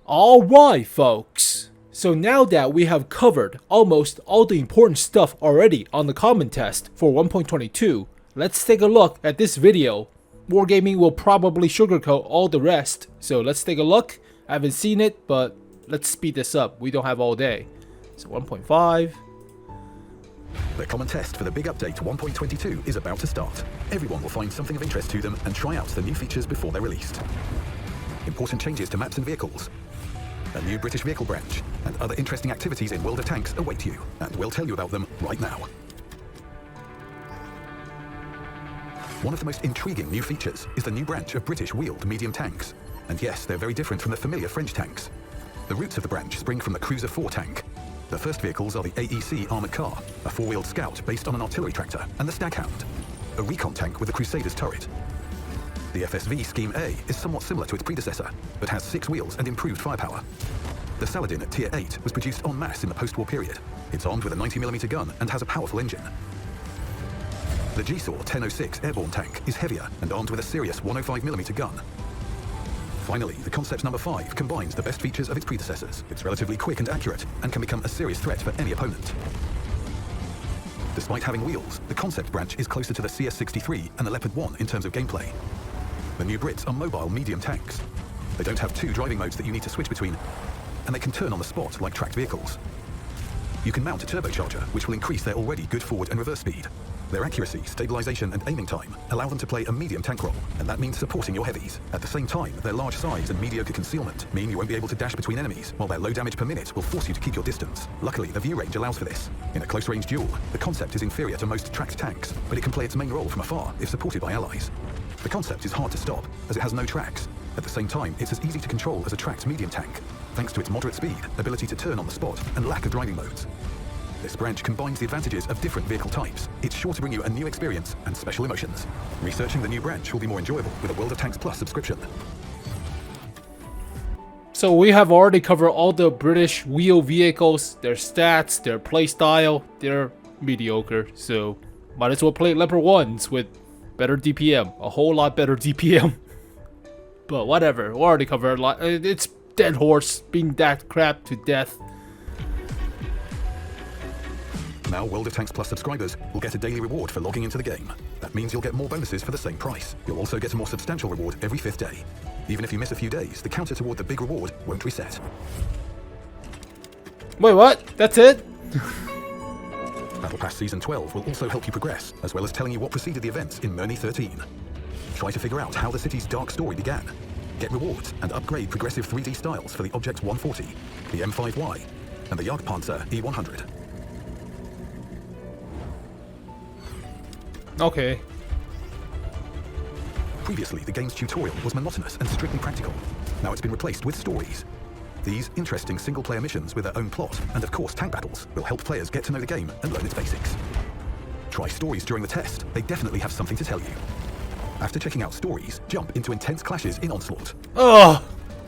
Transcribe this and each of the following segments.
Alright folks, so now that we have covered almost all the important stuff already on the common test for 1.22, let's take a look at this video. Wargaming will probably sugarcoat all the rest, so let's take a look. I haven't seen it, but let's speed this up, we don't have all day. So 1.5. The common test for the big update 1.22 is about to start. Everyone will find something of interest to them and try out the new features before they're released. Important changes to maps and vehicles, a new British vehicle branch, and other interesting activities in World of Tanks await you, and we'll tell you about them right now. One of the most intriguing new features is the new branch of British wheeled medium tanks. And yes, they're very different from the familiar French tanks. The roots of the branch spring from the Cruiser 4 tank. The first vehicles are the 𝗖𝗄𝗃 armoured car, a four-wheeled scout based on an artillery tractor, and the Staghound, a recon tank with a Crusaders turret. The FSV Scheme A is somewhat similar to its predecessor, but has 6 wheels and improved firepower. The Saladin at Tier 8 was produced en masse in the post-war period. It's armed with a 90mm gun and has a powerful engine. The 𝗧𝗿𝗶𝗶𝗄 1006 airborne tank is heavier and armed with a serious 105mm gun. Finally, the Concept No. 5 combines the best features of its predecessors. It's relatively quick and accurate, and can become a serious threat for any opponent. Despite having wheels, the Concept branch is closer to the CS63 and the Leopard 1 in terms of gameplay. The new Brits are mobile medium tanks. They don't have 2 driving modes that you need to switch between, and they can turn on the spot like tracked vehicles. You can mount a turbocharger, which will increase their already good forward and reverse speed. Their accuracy, stabilization, and aiming time allow them to play a medium tank role, and that means supporting your heavies. At the same time, their large size and mediocre concealment mean you won't be able to dash between enemies, while their low damage per minute will force you to keep your distance. Luckily, the view range allows for this. In a close-range duel, the Concept is inferior to most tracked tanks, but it can play its main role from afar if supported by allies. The Concept is hard to stop, as it has no tracks. At the same time, it's as easy to control as a tracked medium tank, thanks to its moderate speed, ability to turn on the spot, and lack of driving modes. This branch combines the advantages of different vehicle types. It's sure to bring you a new experience and special emotions. Researching the new branch will be more enjoyable with a World of Tanks Plus subscription. So we have already covered all the British wheel vehicles, their stats, their playstyle. They're mediocre, so might as well play Leopard 1s with better DPM, a whole lot better DPM. But whatever, we already covered a lot. It's dead horse being that crap to death. Now World of Tanks Plus subscribers will get a daily reward for logging into the game. That means you'll get more bonuses for the same price. You'll also get a more substantial reward every 5th day. Even if you miss a few days, the counter toward the big reward won't reset. Wait, what? That's it? Battle Pass Season 12 will also help you progress, as well as telling you what preceded the events in Murni 13. Try to figure out how the city's dark story began. Get rewards and upgrade progressive 3D styles for the Object 140, the M5Y, and the 𝗥𝗲𝗃𝗶𝗶𝗄 E100. Okay. Previously, the game's tutorial was monotonous and strictly practical. Now it's been replaced with stories. These interesting single-player missions with their own plot, and of course tank battles, will help players get to know the game and learn its basics. Try stories during the test, they definitely have something to tell you. After checking out stories, jump into intense clashes in Onslaught. Oh,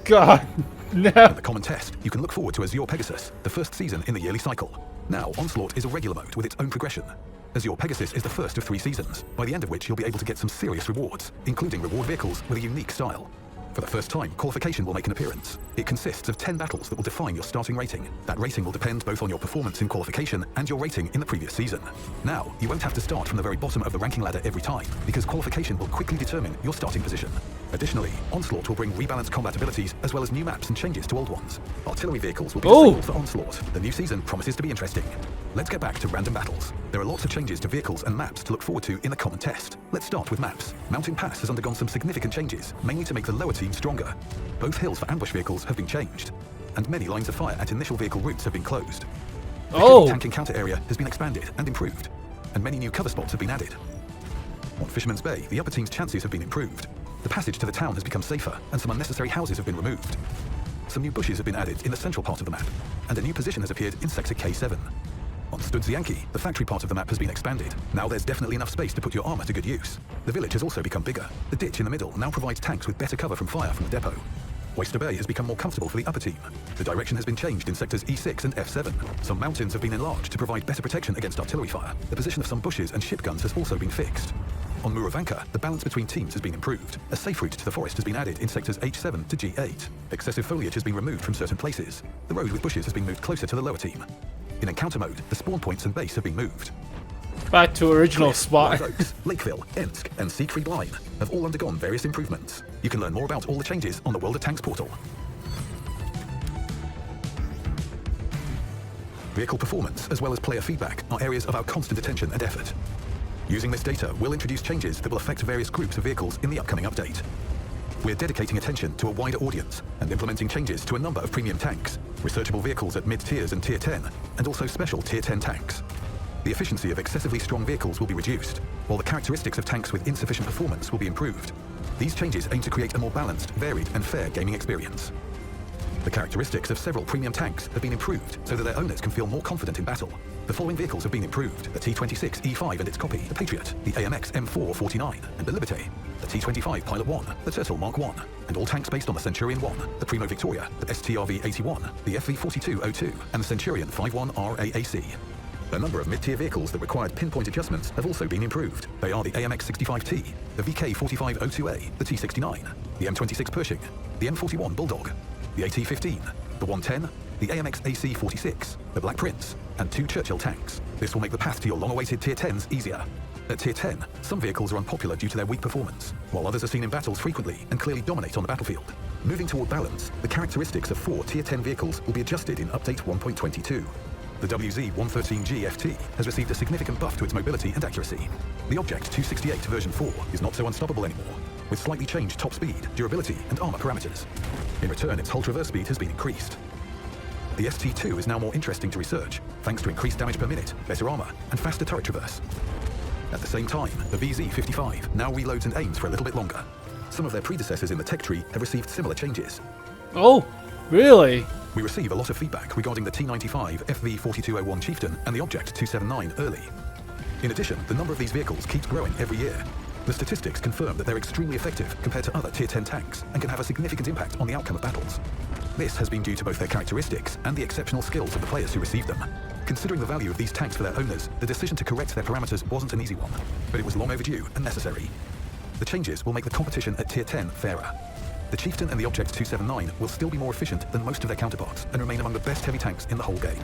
God, no. In the common test, you can look forward to 𝗖𝗿𝗶𝗶𝗄, the first season in the yearly cycle. Now, Onslaught is a regular mode with its own progression. 𝗖𝗿𝗶𝗶𝗄 is the first of 3 seasons, by the end of which you'll be able to get some serious rewards, including reward vehicles with a unique style. For the first time, qualification will make an appearance. It consists of 10 battles that will define your starting rating. That rating will depend both on your performance in qualification and your rating in the previous season. Now, you won't have to start from the very bottom of the ranking ladder every time, because qualification will quickly determine your starting position. Additionally, Onslaught will bring rebalanced combat abilities as well as new maps and changes to old ones. Artillery vehicles will be disabled for Onslaught. The new season promises to be interesting. Let's get back to random battles. There are lots of changes to vehicles and maps to look forward to in the common test. Let's start with maps. Mountain Pass has undergone some significant changes, mainly to make the lower team stronger. Both hills for ambush vehicles have been changed, and many lines of fire at initial vehicle routes have been closed. The tank encounter area has been expanded and improved, and many new cover spots have been added. On Fisherman's Bay, the upper team's chances have been improved. The passage to the town has become safer, and some unnecessary houses have been removed. Some new bushes have been added in the central part of the map, and a new position has appeared in Sector K7. On 𝗧𝗿𝗃𝗃𝗶𝗃𝗄, the factory part of the map has been expanded. Now there's definitely enough space to put your armor to good use. The village has also become bigger. The ditch in the middle now provides tanks with better cover from fire from the depot. Oyster Bay has become more comfortable for the upper team. The direction has been changed in sectors E6 and F7. Some mountains have been enlarged to provide better protection against artillery fire. The position of some bushes and ship guns has also been fixed. On Muravanka, the balance between teams has been improved. A safe route to the forest has been added in sectors H7 to G8. Excessive foliage has been removed from certain places. The road with bushes has been moved closer to the lower team. In encounter mode, the spawn points and base have been moved. Back to original Cliff, spot. Live Oaks, Lakeville, Ensk, and Siegfried Line have all undergone various improvements. You can learn more about all the changes on the World of Tanks portal. Vehicle performance, as well as player feedback, are areas of our constant attention and effort. Using this data, we'll introduce changes that will affect various groups of vehicles in the upcoming update. We're dedicating attention to a wider audience and implementing changes to a number of premium tanks, researchable vehicles at mid-tiers and Tier 10, and also special Tier 10 tanks. The efficiency of excessively strong vehicles will be reduced, while the characteristics of tanks with insufficient performance will be improved. These changes aim to create a more balanced, varied, and fair gaming experience. The characteristics of several premium tanks have been improved so that their owners can feel more confident in battle. The following vehicles have been improved: the T26E5 and its copy, the Patriot, the AMX M449, and the Liberté, the T25 Pilot 1, the Turtle Mark 1, and all tanks based on the Centurion 1, the Primo Victoria, the STRV-81, the FV4202, and the Centurion 51 RAAC. A number of mid-tier vehicles that required pinpoint adjustments have also been improved. They are the AMX65T, the VK4502A, the T69, the M26 Pershing, the M41 Bulldog, the AT-15, the 110, the AMX AC-46, the Black Prince, and 2 Churchill tanks. This will make the path to your long-awaited Tier 10s easier. At Tier 10, some vehicles are unpopular due to their weak performance, while others are seen in battles frequently and clearly dominate on the battlefield. Moving toward balance, the characteristics of 4 Tier 10 vehicles will be adjusted in Update 1.22. The WZ-113G-FT has received a significant buff to its mobility and accuracy. The Object 268 version 4 is not so unstoppable anymore, with slightly changed top speed, durability, and armor parameters. In return, its hull traverse speed has been increased. The ST2 is now more interesting to research, thanks to increased damage per minute, better armor, and faster turret traverse. At the same time, the BZ-55 now reloads and aims for a little bit longer. Some of their predecessors in the tech tree have received similar changes. Oh, really? We receive a lot of feedback regarding the T95 FV4201 Chieftain and the Object 279 early. In addition, the number of these vehicles keeps growing every year. The statistics confirm that they're extremely effective compared to other Tier 10 tanks and can have a significant impact on the outcome of battles. This has been due to both their characteristics and the exceptional skills of the players who receive them. Considering the value of these tanks for their owners, the decision to correct their parameters wasn't an easy one, but it was long overdue and necessary. The changes will make the competition at Tier 10 fairer. The Chieftain and the Object 279 will still be more efficient than most of their counterparts and remain among the best heavy tanks in the whole game.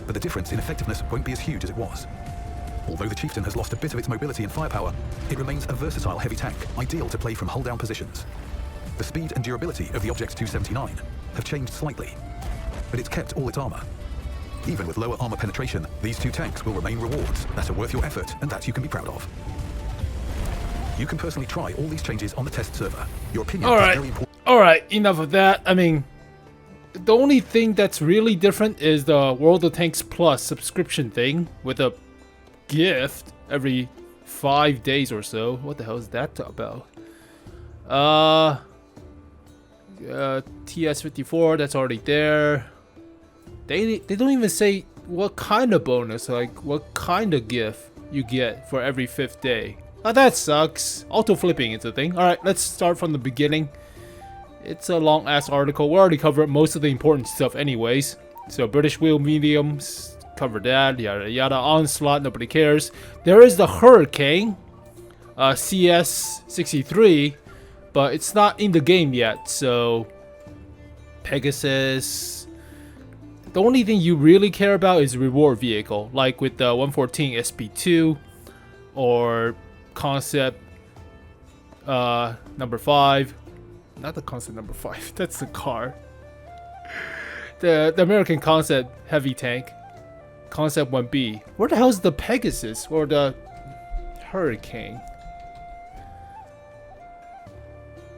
But the difference in effectiveness won't be as huge as it was. Although the Chieftain has lost a bit of its mobility and firepower, it remains a versatile heavy tank, ideal to play from hull-down positions. The speed and durability of the Object 279 have changed slightly, but it's kept all its armor. Even with lower armor penetration, these 2 tanks will remain rewards that are worth your effort and that you can be proud of. You can personally try all these changes on the test server. Your opinion is very important. Alright, enough of that. I mean, the only thing that's really different is the World of Tanks Plus subscription thing with a gift every 5 days or so. What the hell is that about? TS54, that's already there. They don't even say what kind of bonus, like what kind of gift you get for every 5th day. Oh, that sucks. Auto flipping is a thing. Alright, let's start from the beginning. It's a long ass article. We already covered most of the important stuff anyways. So British wheel mediums, covered that, yada yada. Onslaught, nobody cares. There is the 𝗏𝗃𝗃, CS63, but it's not in the game yet, so Pegasus. The only thing you really care about is reward vehicle, like with the 114 SP2 or concept number 5. Not the concept number 5, that's the car. The American concept heavy tank. Concept 1B. Where the hell is the Pegasus or the 𝗏𝗃𝗃?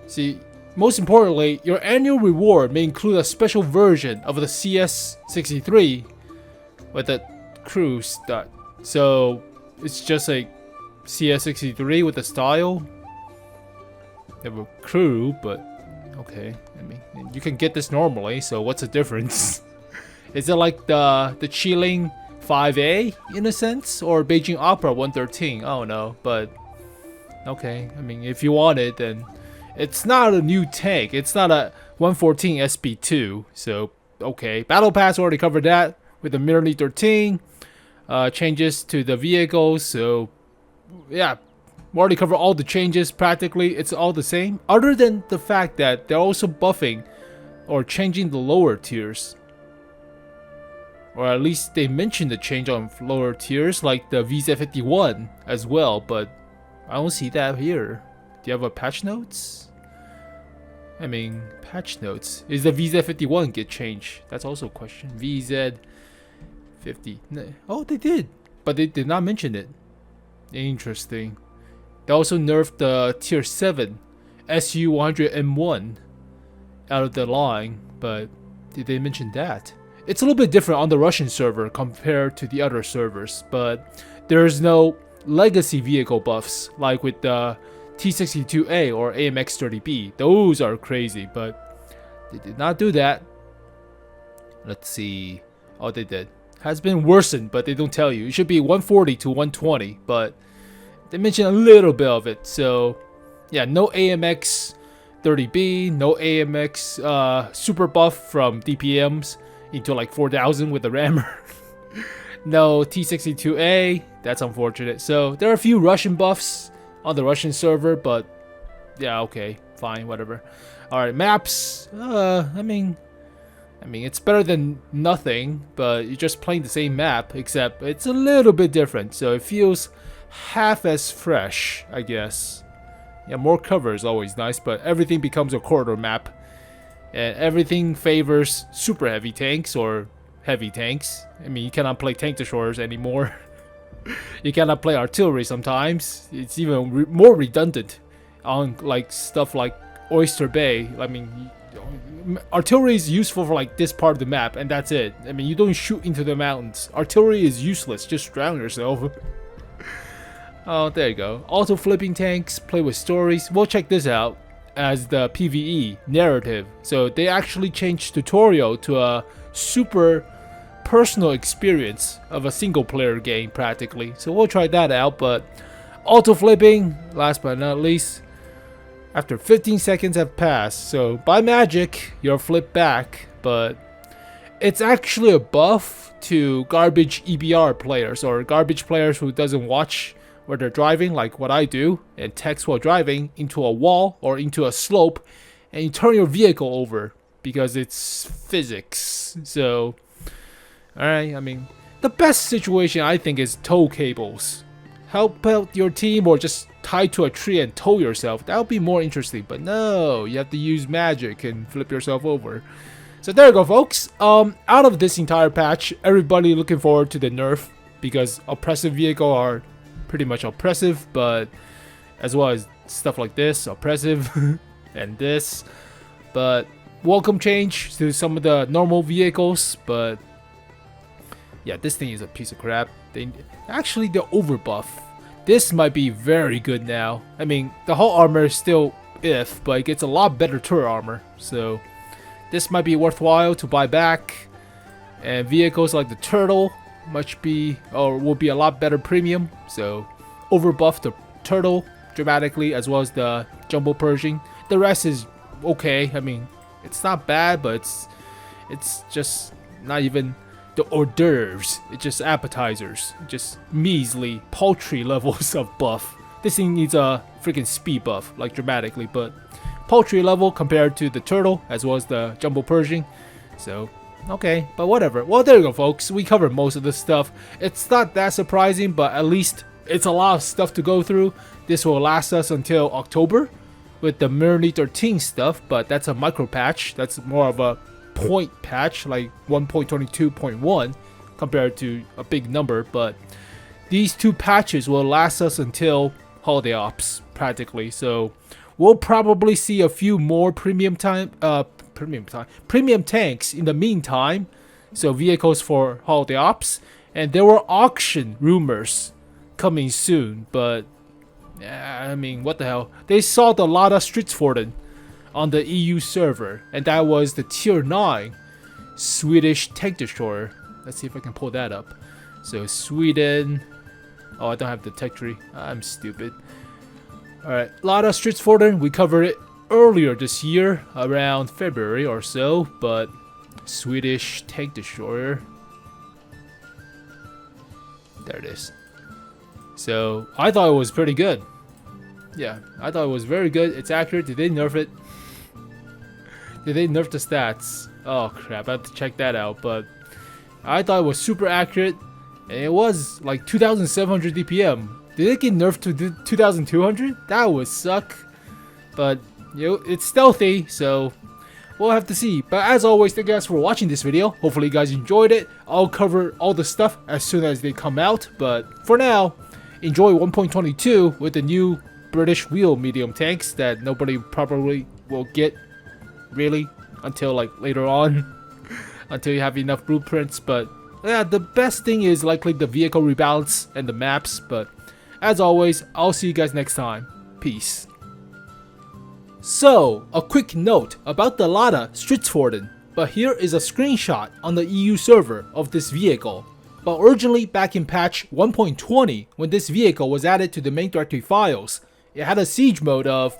See, most importantly, your annual reward may include a special version of the CS63 with a crew stud. So it's just like CS63 with the style. They have a crew, but okay. I mean, you can get this normally, so what's the difference? Is it like the Chilling 5A in a sense, or Beijing Opera 113? I don't know, but okay. I mean, if you want it, then it's not a new tank. It's not a 114 SP2, so okay. Battle Pass already covered that with the Merely 13 changes to the vehicles. So yeah, We already covered all the changes. Practically, it's all the same. Other than the fact that they're also buffing or changing the lower tiers. Or at least they mentioned the change on lower tiers, like the 𝗧𝗿𝗶𝗶𝗄 as well. But I don't see that here. Do you have a patch notes? I mean, patch notes. Is the 𝗧𝗿𝗶𝗶𝗄 get changed? That's also a question. 𝗧50. Oh, they did. But they did not mention it. Interesting. They also nerfed the tier 7 SU100M1 out of the line. But did they mention that? It's a little bit different on the Russian server compared to the other servers. But there's no legacy vehicle buffs like with the T62A or AMX30B. Those are crazy, but they did not do that. Let's see. Oh, they did. Has been worsened, but they don't tell you. It should be 140 to 120, but they mention a little bit of it. So, yeah, no AMX30B, no AMX super buff from DPMs into like 4,000 with the rammer. No T62A. That's unfortunate. So there are a few Russian buffs on the Russian server, but yeah, okay, fine, whatever. All right, maps. I mean, it's better than nothing, but you're just playing the same map, except it's a little bit different, so it feels half as fresh, I guess. Yeah, more cover is always nice, but everything becomes a corridor map, and everything favors super heavy tanks or heavy tanks. I mean, you cannot play tank destroyers anymore. You cannot play artillery sometimes. It's even more redundant on like stuff like Oyster Bay. I mean, artillery is useful for like this part of the map, and that's it. I mean, you don't shoot into the mountains. Artillery is useless. Just drown yourself. Oh, there you go. Also, flipping tanks, play with stories. We'll check this out as the PvE narrative. So they actually changed tutorial to a super personal experience of a single player game practically. So we'll try that out. But auto flipping, last but not least, after 15 seconds have passed, so by magic you're flipped back, but it's actually a buff to garbage EBR players or garbage players who doesn't watch where they're driving like what I do and text while driving into a wall or into a slope, and you turn your vehicle over because it's physics. So alright, I mean, the best situation I think is tow cables. Help out your team or just tie to a tree and tow yourself. That would be more interesting, but no, you have to use magic and flip yourself over. So there you go, folks. Out of this entire patch, everybody looking forward to the nerf because oppressive vehicles are pretty much oppressive, but as well as stuff like this, oppressive, and this. But welcome change to some of the normal vehicles, but yeah, this thing is a piece of crap. Actually, the overbuff. This might be very good now. I mean, the whole armor is still but it gets a lot better turret armor. So this might be worthwhile to buy back. And vehicles like the turtle will be a lot better premium. So overbuff the turtle dramatically, as well as the jumbo Pershing. The rest is okay. I mean, it's not bad, but it's just not even the hors d'oeuvres. It's just appetizers. Just measly, paltry levels of buff. This thing needs a freaking speed buff, like dramatically, but paltry level compared to the turtle as well as the jumbo Pershing. So okay, but whatever. Well, there you go, folks. We covered most of this stuff. It's not that surprising, but at least it's a lot of stuff to go through. This will last us until October with the Merely 13 stuff, but that's a micro patch. That's more of a point patch, like 1.22.1 compared to a big number. But these two patches will last us until Holiday Ops practically. So we'll probably see a few more premium tanks in the meantime. So vehicles for Holiday Ops, and there were auction rumors coming soon, but I mean, what the hell? They saw the Latta Stridsfordon on the EU server, and that was the tier 9 Swedish tank destroyer. Let's see if I can pull that up. So Sweden. Oh, I don't have the tech tree. I'm stupid. Alright, Latta Stridsfordon, we covered it earlier this year, around February or so, but Swedish tank destroyer. There it is. So I thought it was pretty good. yeah, I thought it was very good. It's accurate. Did they nerf it? Did they nerf the stats? Oh crap, I have to check that out. But I thought it was super accurate, and it was like 2,700 DPM. Did it get nerfed to 2,200? That would suck. But you know, it's stealthy, so we'll have to see. But as always, thank you guys for watching this video. Hopefully you guys enjoyed it. I'll cover all the stuff as soon as they come out. But for now, enjoy 1.22 with the new British wheel medium tanks that nobody probably will get really until like later on, until you have enough blueprints. But yeah, the best thing is likely the vehicle rebalance and the maps. But as always, I'll see you guys next time. Peace. So, a quick note about the Latta Stridsfordon, but here is a screenshot on the EU server of this vehicle. But originally back in patch 1.20, when this vehicle was added to the main directory files, it had a siege mode of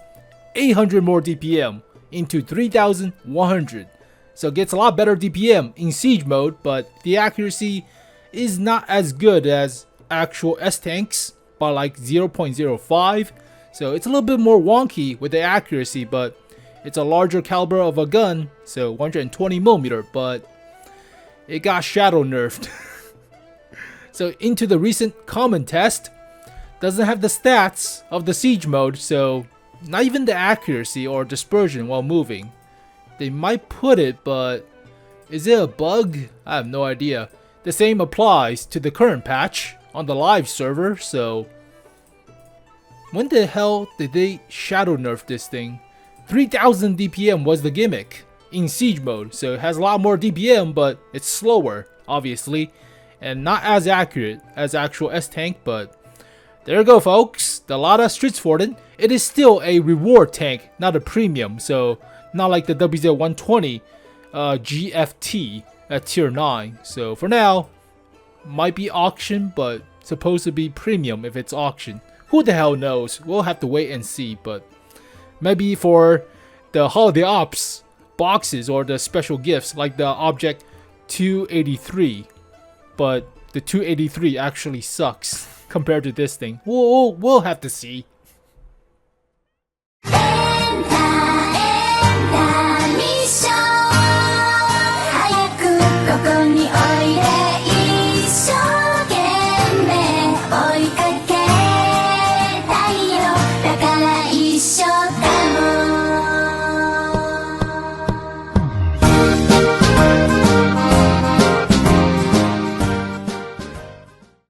800 more DPM into 3,100. So it gets a lot better DPM in siege mode, but the accuracy is not as good as actual S-tanks by like 0.05. So it's a little bit more wonky with the accuracy, but it's a larger caliber of a gun, so 120mm, but it got shadow nerfed. So into the recent common test, doesn't have the stats of the siege mode, so not even the accuracy or dispersion while moving. They might put it, but is it a bug? I have no idea. The same applies to the current patch on the live server, so when the hell did they shadow nerf this thing? 3,000 DPM was the gimmick in siege mode, so it has a lot more DPM, but it's slower, obviously, and not as accurate as actual S-tank. But there you go, folks. The Latta Stridsfordon. It is still a reward tank, not a premium, so not like the WZ-120 GFT at tier 9. So for now, might be auction, but supposed to be premium if it's auction. Who the hell knows? We'll have to wait and see, but maybe for the holiday ops boxes or the special gifts like the object 283. But the 283 actually sucks compared to this thing. We'll have to see.